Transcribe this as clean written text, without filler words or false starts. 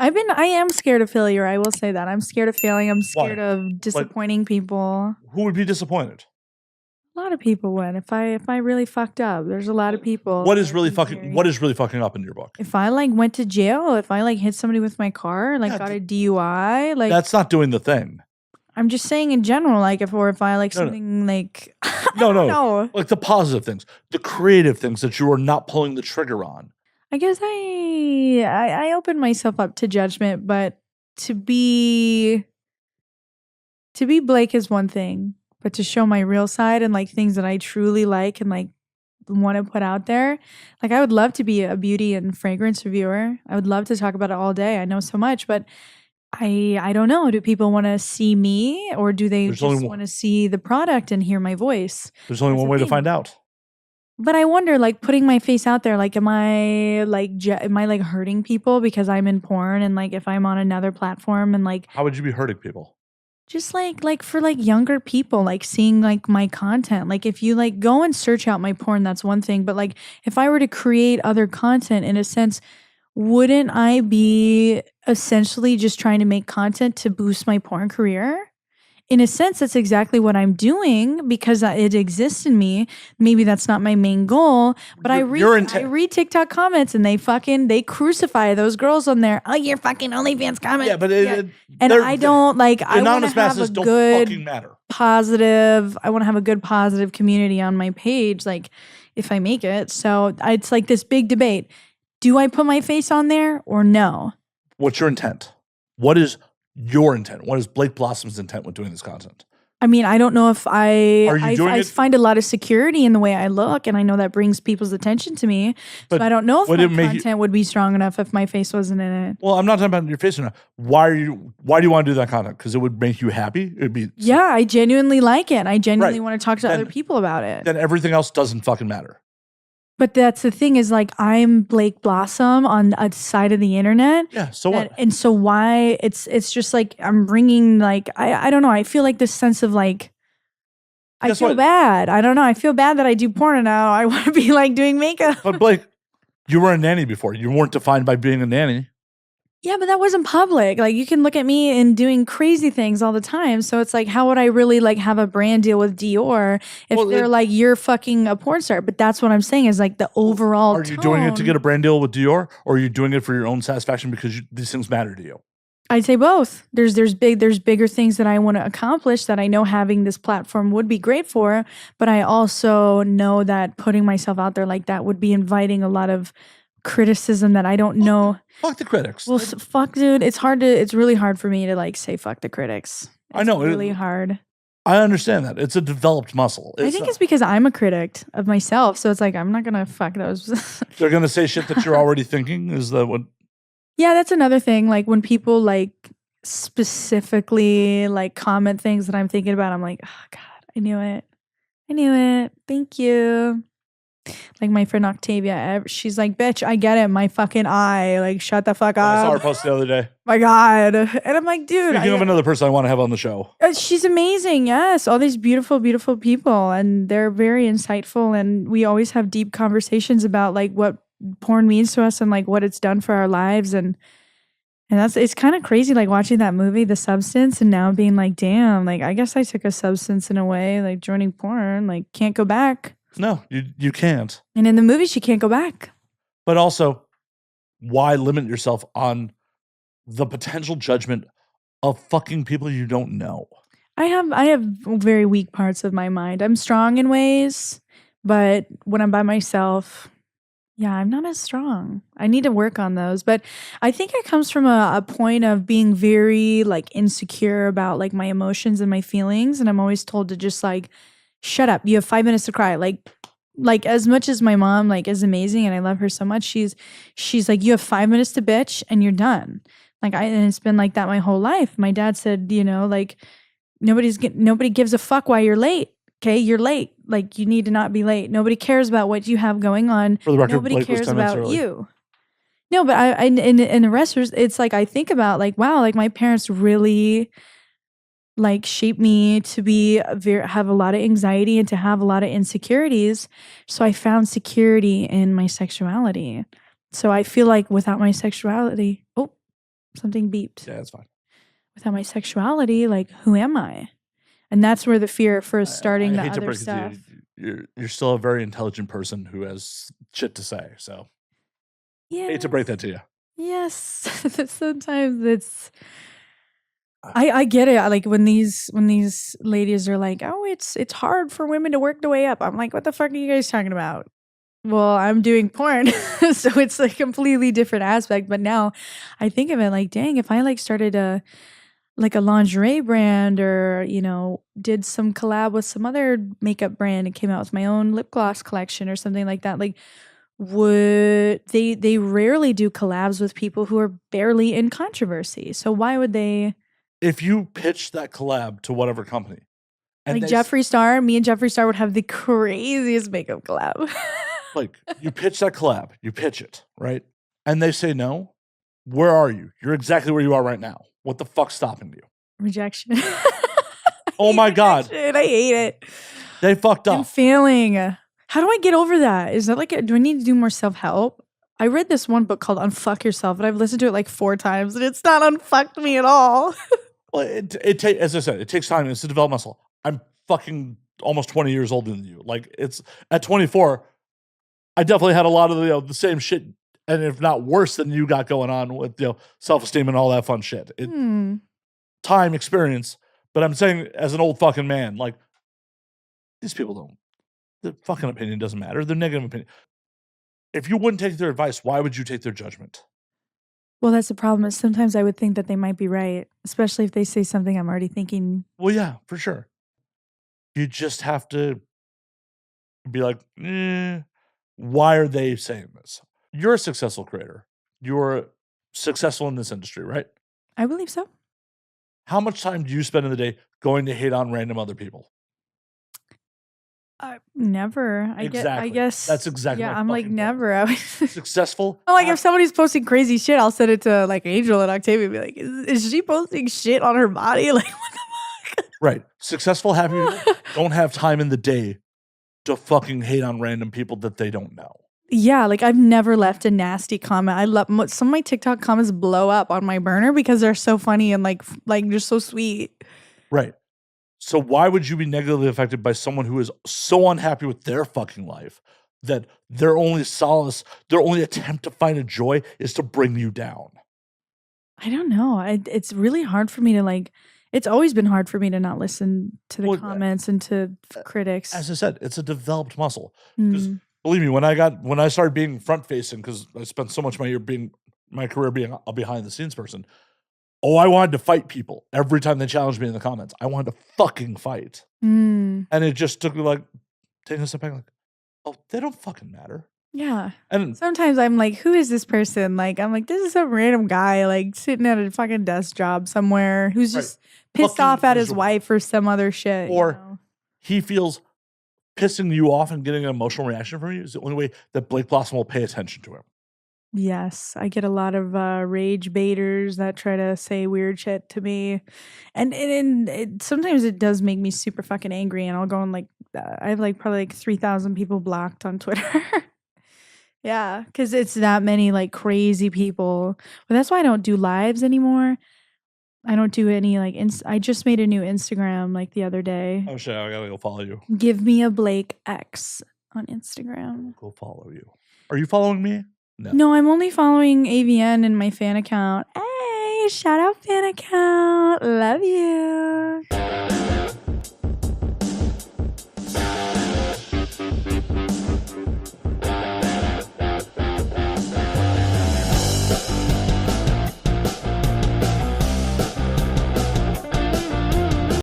I am scared of failure. I will say that. I'm scared of failing. I'm scared Why? of disappointing people. Who would be disappointed? A lot of people would. If I really fucked up, there's a lot of people. What is really fucking up in your book? If I like went to jail, if I like hit somebody with my car, like Yeah, got a DUI, like that's not doing the thing. I'm just saying in general, like if I like No, no. something like No. Like the positive things, the creative things that you are not pulling the trigger on. I guess I open myself up to judgment, but to be Blake is one thing, but to show my real side and like things that I truly like and like want to put out there, like I would love to be a beauty and fragrance reviewer. I would love to talk about it all day. I know so much, but I don't know. Do people want to see me, or do they just want to see the product and hear my voice? There's only one way to find out. But I wonder, like putting my face out there, like am I like hurting people because I'm in porn, and like if I'm on another platform and like how would you be hurting people? Just like for like younger people, like seeing like my content. Like if you like go and search out my porn, that's one thing. But like if I were to create other content, in a sense, wouldn't I be essentially just trying to make content to boost my porn career? In a sense, that's exactly what I'm doing because it exists in me. Maybe that's not my main goal, but I read TikTok comments and they crucify those girls on there. Oh, you're fucking OnlyFans comments. Yeah, but I don't like. I want to have a good positive. I want to have a good positive community on my page. Like if I make it, so it's like this big debate. Do I put my face on there or no? What's your intent? What is your intent? What is Blake Blossom's intent with doing this content? I mean, I don't know if I find a lot of security in the way I look, and I know that brings people's attention to me. But so I don't know if my content would be strong enough if my face wasn't in it. Well, I'm not talking about your face or not. Why do you want to do that content? Because it would make you happy? It'd be I genuinely like it. I genuinely want to talk to other people about it. Then everything else doesn't fucking matter. But that's the thing is like I'm Blake Blossom on a side of the internet. Yeah, so what? And so why it's just like I'm bringing like I don't know. I feel like this sense of like I feel bad. I don't know. I feel bad that I do porn now. I want to be like doing makeup. But Blake, you were a nanny before. You weren't defined by being a nanny. Yeah, but that wasn't public. Like you can look at me and doing crazy things all the time. So it's like, how would I really like have a brand deal with Dior if they're like, you're fucking a porn star? But that's what I'm saying is like the overall Are you doing it to get a brand deal with Dior, or are you doing it for your own satisfaction because these things matter to you? I'd say both. There's bigger things that I want to accomplish that I know having this platform would be great for. But I also know that putting myself out there like that would be inviting a lot of criticism that I don't know. Fuck the critics. Well, fuck, dude. It's really hard for me to like say fuck the critics. I know. It's really hard. I understand that. It's a developed muscle. I think it's because I'm a critic of myself. So it's like, I'm not going to fuck those. They're going to say shit that you're already thinking? Is that what? Yeah, that's another thing. Like when people like specifically like comment things that I'm thinking about, I'm like, oh God, I knew it. Thank you. Like my friend Octavia, she's like, bitch, I get it. My fucking eye. Like, shut the fuck up. I saw her post the other day. My God. And I'm like, dude. Speaking of another person I want to have on the show. She's amazing. Yes. All these beautiful, beautiful people. And they're very insightful. And we always have deep conversations about like what porn means to us and like what it's done for our lives. And it's kind of crazy, like watching that movie, The Substance, and now being like, damn, like I guess I took a substance in a way, like joining porn, like can't go back. No, you can't. And in the movie, she can't go back. But also, why limit yourself on the potential judgment of fucking people you don't know? I have very weak parts of my mind. I'm strong in ways, but when I'm by myself, yeah, I'm not as strong. I need to work on those. But I think it comes from a point of being very like insecure about like my emotions and my feelings. And I'm always told to just like, shut up. You have 5 minutes to cry. Like as much as my mom like is amazing and I love her so much, she's like, you have 5 minutes to bitch and you're done. Like and it's been like that my whole life. My dad said, you know, like nobody gives a fuck why you're late. Okay, you're late. Like you need to not be late. Nobody cares about what you have going on. For the record, nobody Blake cares about you. No, but in the rest, it's like I think about like, wow, like my parents really like shape me to have a lot of anxiety and to have a lot of insecurities. So I found security in my sexuality. So I feel like without my sexuality, Something beeped. Yeah, that's fine. Without my sexuality, like, who am I? And that's where the fear first starting I the hate to other break it stuff. to you. You're still a very intelligent person who has shit to say. So Yeah. hate to break that to you. Yes. Sometimes it's I get it. Like when these ladies are like, "Oh, it's hard for women to work their way up." I'm like, "What the fuck are you guys talking about?" Well, I'm doing porn, so it's a completely different aspect. But now I think of it like, dang, if I like started a lingerie brand or, did some collab with some other makeup brand and came out with my own lip gloss collection or something like that, like would they rarely do collabs with people who are barely in controversy. So why would they? If you pitch that collab to whatever company, and Like Jeffree Star, me and Jeffree Star would have the craziest makeup collab. like you pitch that collab, you pitch it, right? And they say no, where are you? You're exactly where you are right now. What the fuck's stopping you? Rejection. Oh my God. Rejection. I hate it. They fucked I'm up. failing. How do I get over that? Is that like, do I need to do more self-help? I read this one book called Unfuck Yourself, and I've listened to it like 4 times, and it's not unfucked me at all. Well, as I said, it takes time. It's to develop muscle. I'm fucking almost 20 years older than you. Like it's at 24, I definitely had a lot of the same shit, and if not worse than you got going on with self-esteem and all that fun shit. Time, experience, but I'm saying as an old fucking man, like these people don't. Their fucking opinion doesn't matter. Their negative opinion. If you wouldn't take their advice, why would you take their judgment? Well, that's the problem. Is sometimes I would think that they might be right, especially if they say something I'm already thinking. Well, yeah, for sure. You just have to be like, why are they saying this? You're a successful creator. You're successful in this industry, right? I believe so. How much time do you spend in the day going to hate on random other people? Never. I guess That's exactly. Yeah, my I'm like fucking point. never. Successful. I'm like, if somebody's posting crazy shit, I'll send it to like Angel and Octavia and be like, is she posting shit on her body? Like, what the fuck? Right. Successful, happy people don't have time in the day to fucking hate on random people that they don't know. Yeah, like I've never left a nasty comment. I love some of my TikTok comments blow up on my burner because they're so funny and like just so sweet. Right. So why would you be negatively affected by someone who is so unhappy with their fucking life that their only solace, their only attempt to find a joy is to bring you down? I don't know. It's really hard for me to like. It's always been hard for me to not listen to the comments and to critics. As I said, it's a developed muscle. Because believe me, when I started being front facing, because I spent so much of my career being a behind the scenes person. Oh, I wanted to fight people every time they challenged me in the comments. I wanted to fucking fight. And it just took me like taking a step back, like, oh, they don't fucking matter. Yeah. And sometimes I'm like, who is this person? Like, I'm like, this is some random guy, like sitting at a fucking desk job somewhere who's just pissed off at his wife or some other shit. Or he feels pissing you off and getting an emotional reaction from you is the only way that Blake Blossom will pay attention to him. Yes, I get a lot of rage baiters that try to say weird shit to me, and sometimes it does make me super fucking angry, and I'll go on like I have like probably like 3,000 people blocked on Twitter. Yeah, because it's that many like crazy people. But that's why I don't do lives anymore. I don't do any like I just made a new Instagram like the other day. Oh shit, I gotta go follow you. Give me a Blake X on Instagram. Go follow you. Are you following me? No, I'm only following AVN in my fan account. Hey, shout out fan account. Love you.